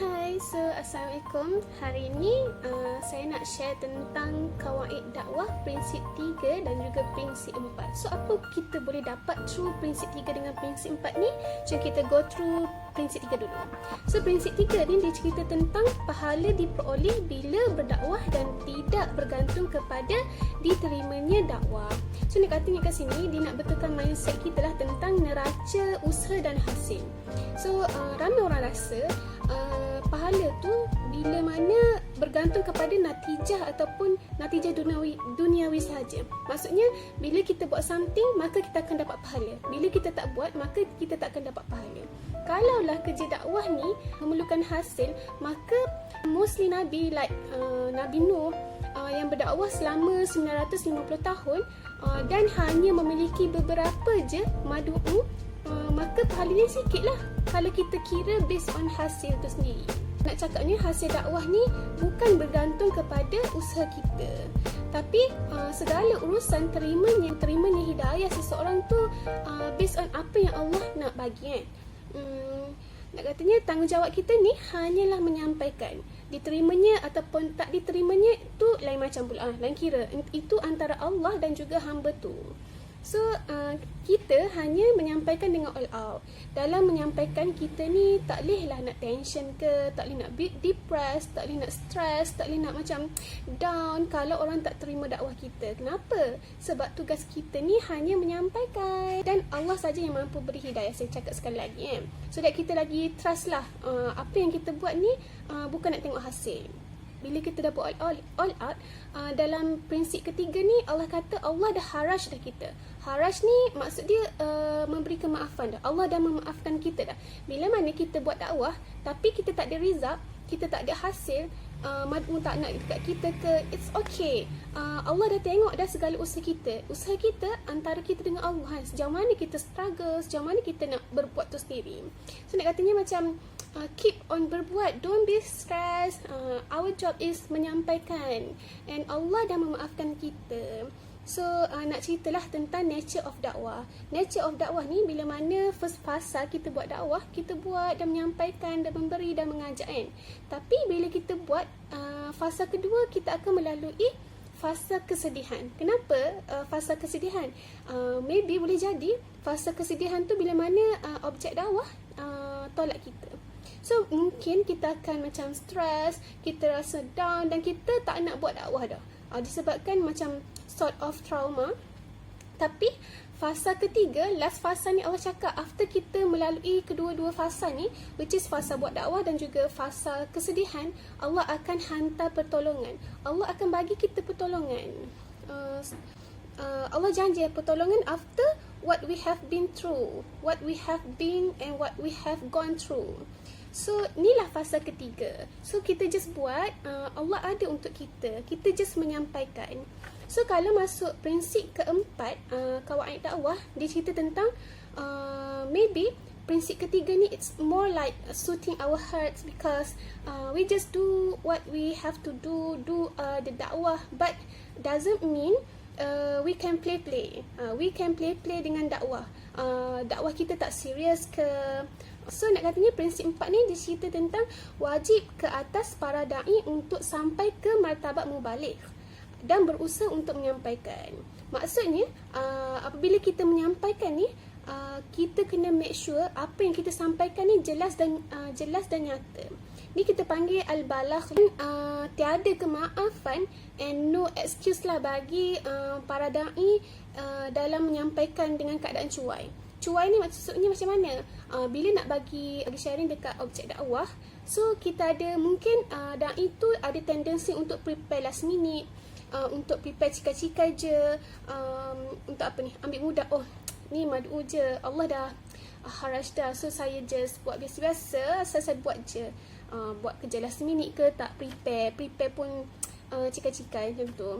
Hai, Assalamualaikum. Hari ini saya nak share tentang kawaid dakwah prinsip 3 dan juga prinsip 4. So, apa kita boleh dapat through prinsip 3 dengan prinsip 4 ni? Jom kita go through prinsip 3 dulu. So, prinsip 3 ni dia cerita tentang pahala diperoleh bila berdakwah dan tidak bergantung kepada diterimanya dakwah. So, nak katanya kat sini, dia nak betulkan mindset kita lah tentang neraca usaha dan hasil. So, ramai orang rasa pahala tu bila mana bergantung kepada natijah ataupun natijah duniawi sahaja. Maksudnya bila kita buat something maka kita akan dapat pahala. Bila kita tak buat maka kita tak akan dapat pahala. Kalaulah kerja dakwah ni memerlukan hasil, maka mostly Nabi like Nabi Nuh yang berdakwah selama 950 tahun dan hanya memiliki beberapa je madu'u, maka pahalanya sikit lah kalau kita kira based on hasil tu sendiri. Nak cakapnya hasil dakwah ni bukan bergantung kepada usaha kita, tapi segala urusan terimanya hidayah seseorang tu based on apa yang Allah nak bagi kan. Nak katanya tanggungjawab kita ni hanyalah menyampaikan. Diterimanya ataupun tak diterimanya tu lain macam pula, lain kira. Itu antara Allah dan juga hamba tu. So, kita hanya menyampaikan dengan all out. Dalam menyampaikan kita ni tak boleh lah nak tension ke, tak boleh nak depressed, tak boleh nak stress, tak boleh nak macam down kalau orang tak terima dakwah kita. Kenapa? Sebab tugas kita ni hanya menyampaikan dan Allah saja yang mampu beri hidayah. Saya cakap sekali lagi so that kita lagi trust lah apa yang kita buat ni bukan nak tengok hasil. Bila kita dah buat all out, dalam prinsip ketiga ni Allah kata Allah dah haraj dah kita. Haraj ni maksud dia memberi kemaafan dah. Allah dah memaafkan kita dah. Bila mana kita buat dakwah tapi kita tak ada result, kita tak ada hasil, mad'u tak nak dekat kita ke, it's okay. Allah dah tengok dah segala usaha kita. Usaha kita antara kita dengan Allah. Sejauh mana kita struggle, sejauh mana kita nak berbuat tu sendiri. So nak katanya macam keep on berbuat, don't be stressed. Our job is menyampaikan and Allah dah memaafkan kita. So nak ceritalah tentang nature of dakwah. Nature of dakwah ni bila mana first fasa kita buat dakwah, kita buat dan menyampaikan dan memberi dan mengajak kan. Tapi bila kita buat fasa kedua, kita akan melalui fasa kesedihan. Kenapa fasa kesedihan? Maybe boleh jadi fasa kesedihan tu bila mana objek dakwah tolak kita. So mungkin kita akan macam stress, kita rasa down dan kita tak nak buat dakwah dah. Disebabkan macam sort of trauma. Tapi fasa ketiga, last fasa ni Allah cakap after kita melalui kedua-dua fasa ni, which is fasa buat dakwah dan juga fasa kesedihan, Allah akan hantar pertolongan. Allah akan bagi kita pertolongan. Allah janji pertolongan after what we have been through, what we have been and what we have gone through. So, inilah fasa ketiga. So, kita just buat, Allah ada untuk kita. Kita just menyampaikan. So, kalau masuk prinsip keempat, kawaid dakwah, dia cerita tentang maybe prinsip ketiga ni it's more like suiting our hearts because we just do what we have to do the dakwah, but doesn't mean we can play. We can play dengan dakwah. Dakwah kita tak serius ke. So nak katanya prinsip 4 ni dia cerita tentang wajib ke atas para da'i untuk sampai ke martabat mubalik dan berusaha untuk menyampaikan. Maksudnya apabila kita menyampaikan ni, kita kena make sure apa yang kita sampaikan ni jelas dan nyata. Ni kita panggil al-balagh. Tiada kemaafan and no excuse lah bagi para da'i dalam menyampaikan dengan keadaan cuai. Cuai ni maksudnya macam mana? Bila nak bagi sharing dekat objek dakwah, so kita ada mungkin da'i tu ada tendensi untuk prepare last minute, untuk prepare cikai-cikai je, untuk apa ni, ambil mudah. Oh, ni mad'u je, Allah dah haraj dah, so saya just buat biasa-biasa, saya buat je. Buat kerja last minute ke, tak prepare pun cikai-cikai macam tu.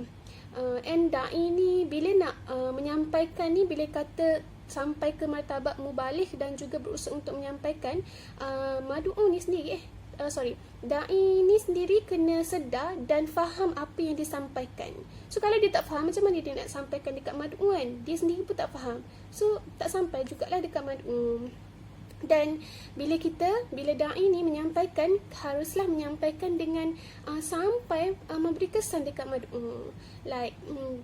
And da'i ni bila nak menyampaikan ni, bila kata sampai ke martabat mubalik dan juga berusaha untuk menyampaikan, madu'u ni sendiri da'i ni sendiri kena sedar dan faham apa yang disampaikan. So kalau dia tak faham, macam mana dia nak sampaikan dekat madu'u kan? Dia sendiri pun tak faham, so tak sampai jugalah dekat madu'u. Dan bila da'i ni menyampaikan, haruslah menyampaikan dengan sampai memberi kesan dekat mad'u. Like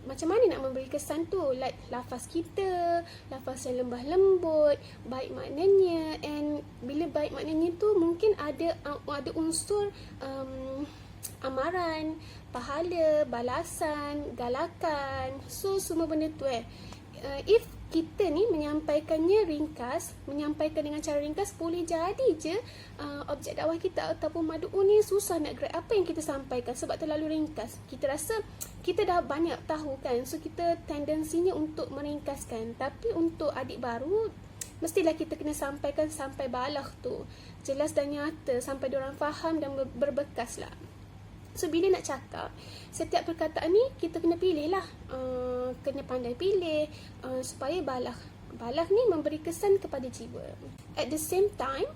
macam mana nak memberi kesan tu? Like lafaz kita, lafaz yang lembah lembut, baik maknanya. And bila baik maknanya tu mungkin ada unsur amaran, pahala, balasan, galakan. So semua benda tu if kita ni menyampaikannya ringkas, menyampaikan dengan cara ringkas, boleh jadi je objek dakwah kita ataupun mad'u ni susah nak grab apa yang kita sampaikan sebab terlalu ringkas. Kita rasa kita dah banyak tahu kan, so kita tendensinya untuk meringkaskan. Tapi untuk adik baru, mestilah kita kena sampaikan sampai balagh tu, jelas dan nyata, sampai diorang faham dan berbekas lah. So bila nak cakap, setiap perkataan ni kita kena pilih lah, kena pandai pilih supaya balagh. Balagh ni memberi kesan kepada jiwa. At the same time,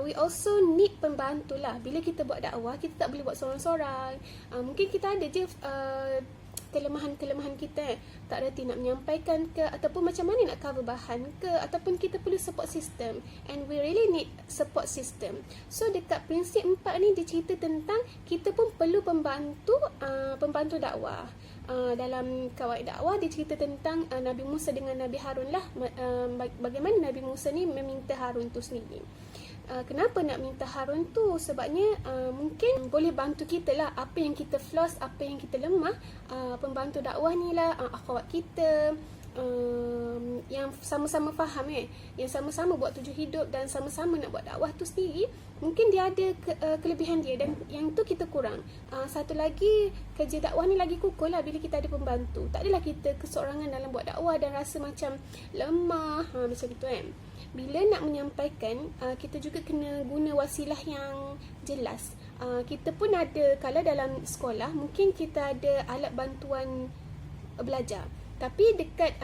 we also need pembantu lah. Bila kita buat dakwah, kita tak boleh buat sorang-sorang. Mungkin kita ada je kelemahan-kelemahan kita, tak reti nak menyampaikan ke, ataupun macam mana nak cover bahan ke, ataupun kita perlu support system, and we really need support system. So dekat prinsip 4 ni dia cerita tentang kita pun perlu pembantu dakwah. Dalam kawaid dakwah dia cerita tentang Nabi Musa dengan Nabi Harun lah, bagaimana Nabi Musa ni meminta Harun tu sendiri. Kenapa nak minta Harun tu? Sebabnya mungkin boleh bantu kita lah, apa yang kita flaws, apa yang kita lemah. Pembantu dakwah ni lah akhwat kita yang sama-sama faham yang sama-sama buat tujuh hidup dan sama-sama nak buat dakwah tu sendiri. Mungkin dia ada kelebihan dia dan yang tu kita kurang. Satu lagi, kerja dakwah ni lagi kukuh lah bila kita ada pembantu. Tak adalah kita keseorangan dalam buat dakwah dan rasa macam lemah macam tu kan. Bila nak menyampaikan, kita juga kena guna wasilah yang jelas. Kita pun ada, kalau dalam sekolah mungkin kita ada alat bantuan belajar, tapi dekat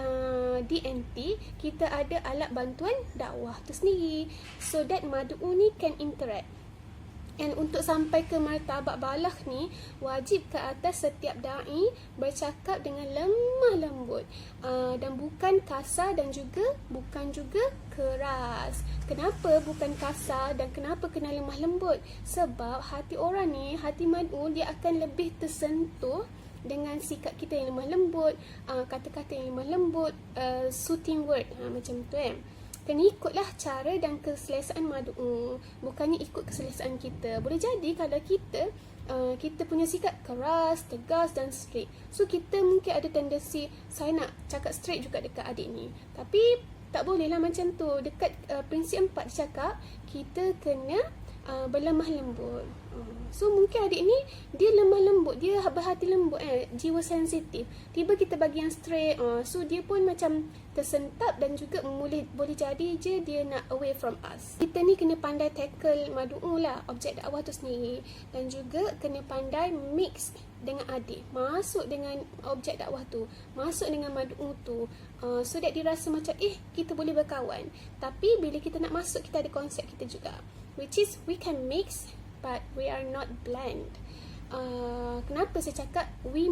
DNT kita ada alat bantuan dakwah tu sendiri, so that mad'u ni can interact. And untuk sampai ke martabat balagh ni, wajib ke atas setiap da'i bercakap dengan lemah lembut, dan bukan kasar dan bukan juga keras. Kenapa bukan kasar dan kenapa kena lemah lembut? Sebab hati orang ni, hati mad'u, dia akan lebih tersentuh dengan sikap kita yang lemah lembut, kata-kata yang lemah lembut, soothing word, macam tu Kena ikutlah cara dan keselesaan mad'u, bukannya ikut keselesaan kita. Boleh jadi kalau kita punya sikap keras, tegas dan straight, so kita mungkin ada tendensi, saya nak cakap straight juga dekat adik ni, tapi tak boleh lah macam tu. Dekat prinsip 4 cakap, kita kena berlemah lembut. So mungkin adik ni dia lemah lembut, dia berhati lembut, jiwa sensitif. Tiba kita bagi yang straight, so dia pun macam tersentap dan juga boleh jadi je dia nak away from us. Kita ni kena pandai tackle mad'u lah, objek dakwah tu sendiri, dan juga kena pandai mix dengan adik, masuk dengan objek dakwah tu, masuk dengan mad'u tu, so that dia rasa macam kita boleh berkawan. Tapi bila kita nak masuk, kita ada konsep kita juga, which is we can mix but we are not blend. Kenapa saya cakap we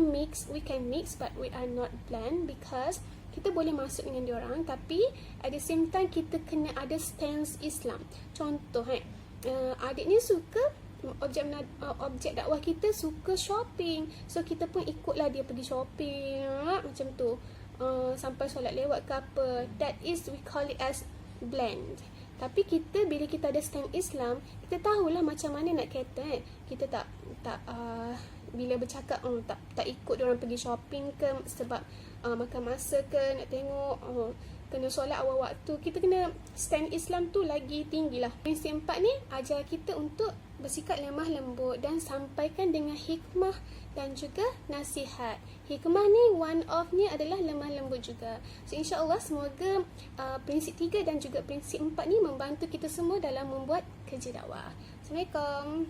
can mix but we are not blend? Because kita boleh masuk dengan diorang, tapi at the same time kita kena ada stance Islam. Contoh adik ni suka objek dakwah kita suka shopping, so kita pun ikutlah dia pergi shopping macam tu, sampai solat lewat ke apa. That is, we call it as blend. Tapi kita, bila kita ada stand Islam, kita tahulah macam mana nak kata. Kita tak bila bercakap tak ikut diorang pergi shopping ke sebab makan masa ke, nak tengok kena solat awal waktu. Kita kena stand Islam tu lagi tinggi lah. Prinsip 4 ni ajar kita untuk bersikap lemah lembut dan sampaikan dengan hikmah dan juga nasihat. Hikmah ni one of ni adalah lemah lembut juga. So insyaAllah semoga prinsip 3 dan juga prinsip 4 ni membantu kita semua dalam membuat kerja dakwah. Assalamualaikum.